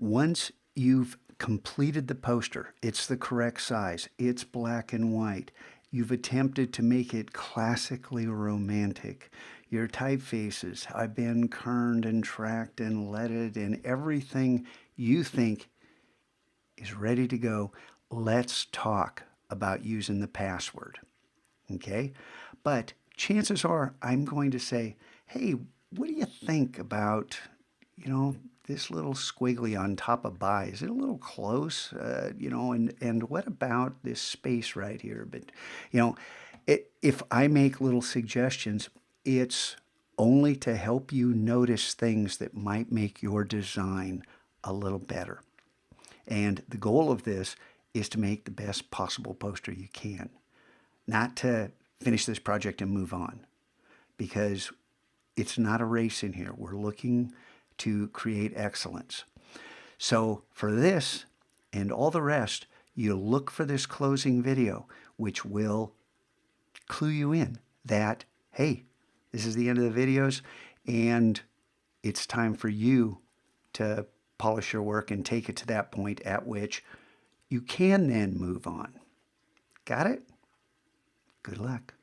Once you've completed the poster, it's the correct size, it's black and white, you've attempted to make it classically romantic, your typefaces have been kerned and tracked and leaded, and everything you think is ready to go, let's talk about using the password. Okay? But chances are I'm going to say, hey, what do you think about, this little squiggly on top of by? Is it a little close? And what about this space right here? But, if I make little suggestions, it's only to help you notice things that might make your design a little better. And the goal of this is to make the best possible poster you can, not to finish this project and move on, because it's not a race in here. We're looking to create excellence. So for this and all the rest, you look for this closing video, which will clue you in that, hey, this is the end of the videos, and it's time for you to polish your work and take it to that point at which you can then move on. Got it? Good luck.